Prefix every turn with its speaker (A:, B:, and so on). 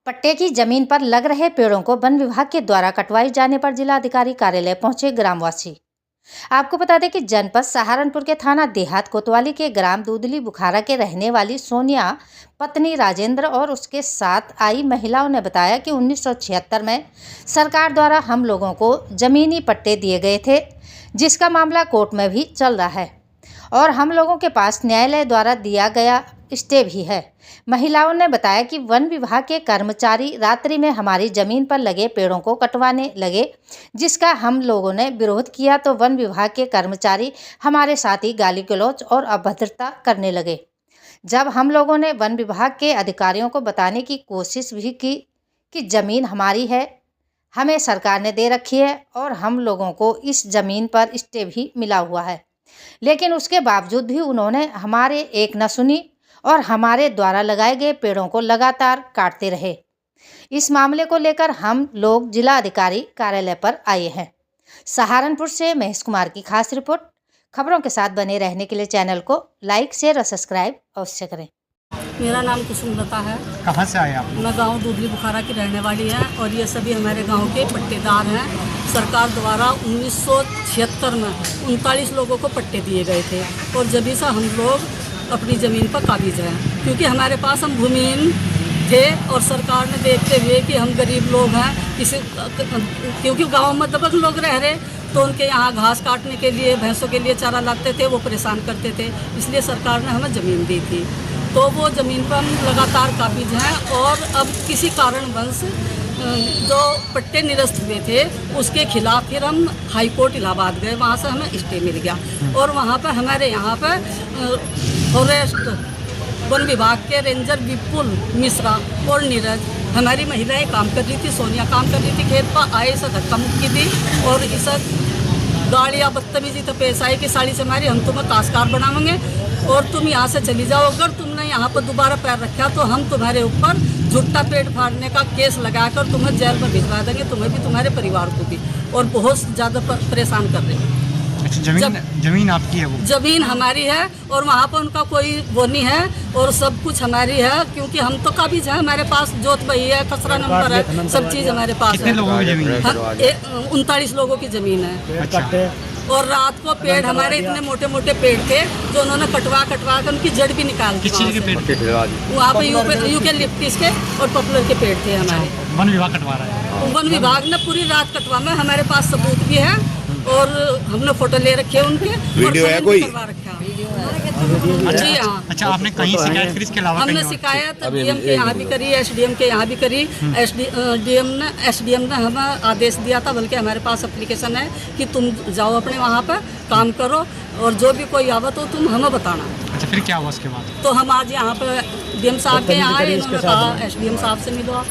A: पट्टे की जमीन पर लग रहे पेड़ों को वन विभाग के द्वारा कटवाई जाने पर जिला अधिकारी कार्यालय पहुंचे ग्रामवासी। आपको बता दें कि जनपद सहारनपुर के थाना देहात कोतवाली के ग्राम दूधली बुखारा के रहने वाली सोनिया पत्नी राजेंद्र और उसके साथ आई महिलाओं ने बताया कि 1976 में सरकार द्वारा हम लोगों को जमीनी पट्टे दिए गए थे, जिसका मामला कोर्ट में भी चल रहा है और हम लोगों के पास न्यायालय द्वारा दिया गया स्टे भी है। महिलाओं ने बताया कि वन विभाग के कर्मचारी रात्रि में हमारी जमीन पर लगे पेड़ों को कटवाने लगे, जिसका हम लोगों ने विरोध किया तो वन विभाग के कर्मचारी हमारे साथ ही गाली गलौज और अभद्रता करने लगे। जब हम लोगों ने वन विभाग के अधिकारियों को बताने की कोशिश भी की कि ज़मीन हमारी है, हमें सरकार ने दे रखी है और हम लोगों को इस ज़मीन पर स्टे भी मिला हुआ है, लेकिन उसके बावजूद भी उन्होंने हमारे एक न सुनी और हमारे द्वारा लगाए गए पेड़ों को लगातार काटते रहे। इस मामले को लेकर हम लोग जिला अधिकारी कार्यालय पर आए हैं। सहारनपुर से महेश कुमार की खास रिपोर्ट। खबरों के साथ बने रहने के लिए चैनल को लाइक, शेयर और सब्सक्राइब अवश्य करें।
B: मेरा नाम कुसुमलता है।
C: कहाँ से आए आप?
B: मैं गांव दूधली बुखारा की रहने वाली है और ये सभी हमारे गांव के पट्टेदार हैं। सरकार द्वारा 1976 में 39 लोगों को पट्टे दिए गए थे और जब से हम लोग अपनी ज़मीन पर काबिज हैं, क्योंकि हमारे पास हम भूमिहीन थे और सरकार ने देखते हुए कि हम गरीब लोग हैं, क्योंकि गांव में दबंग लोग रह रहे तो उनके यहाँ घास काटने के लिए, भैंसों के लिए चारा लाते थे, वो परेशान करते थे, इसलिए सरकार ने हमें ज़मीन दी थी। तो वो ज़मीन पर हम लगातार काबिज हैं और अब किसी कारणवश जो पट्टे निरस्त हुए थे उसके खिलाफ फिर हम हाई कोर्ट इलाहाबाद गए, वहाँ से हमें स्टे मिल गया और वहाँ पर हमारे यहाँ पर फॉरेस्ट वन विभाग के रेंजर विपुल मिश्रा और नीरज, हमारी महिलाएं काम कर रही थी, सोनिया काम कर रही थी, खेत पर आए से धक्का मुक्की थी और इस गाड़ियाँ बदतमीजी तो पेश आई कि साड़ी से हमारी हम तुम्हें काशकार बनाएंगे और तुम यहाँ से चली जाओ, अगर तुमने यहाँ पर दोबारा पैर रखा तो हम तुम्हारे ऊपर झूठा पेट फाड़ने का केस लगाकर तुम्हें जेल में भिजवा देंगे, तुम्हें भी तुम्हारे परिवार को भी, और बहुत ज़्यादा परेशान कर रहे हैं।
C: अच्छा, जमीन आपकी है? वो जमीन
B: हमारी है और वहाँ पर उनका कोई वो नहीं है और सब कुछ हमारी है, क्योंकि हम तो काबिज है, हमारे पास जोत बही है, खसरा नंबर है, सब चीज़ हमारे पास है।
C: कितने लोगों की जमीन है?
B: 39 लोगों की ज़मीन है।
C: अच्छा।
B: और रात को पेड़ हमारे इतने मोटे मोटे पेड़ थे जो उन्होंने कटवा कर उनकी जड़ भी निकाल दी।
C: किस चीज़ के पेड़ थे?
B: वहाँ पे यूकेलिप्टस के और पॉपुलर के पेड़ थे हमारे।
C: वन विभाग कटवा रहा है?
B: वन विभाग ने पूरी रात कटवा में, हमारे पास सबूत भी है और हमने फोटो ले रखे हैं उनके,
D: वीडियो है कोई?
B: जी हाँ।
C: अच्छा, आपने कहीं शिकायत करी इसके अलावा?
B: हमने शिकायत डीएम के यहाँ भी करी, एसडीएम के यहाँ भी करी। एसडीएम ने हमें आदेश दिया था, बल्कि हमारे पास एप्लीकेशन है कि तुम जाओ अपने वहाँ पर काम करो और जो भी कोई आवत हो तुम हमें बताना।
C: अच्छा, फिर क्या हुआ उसके बाद?
B: तो हम आज यहाँ पर डीएम साहब के यहाँ आए, इन्होंने कहा एसडीएम साहब से मिलो आप।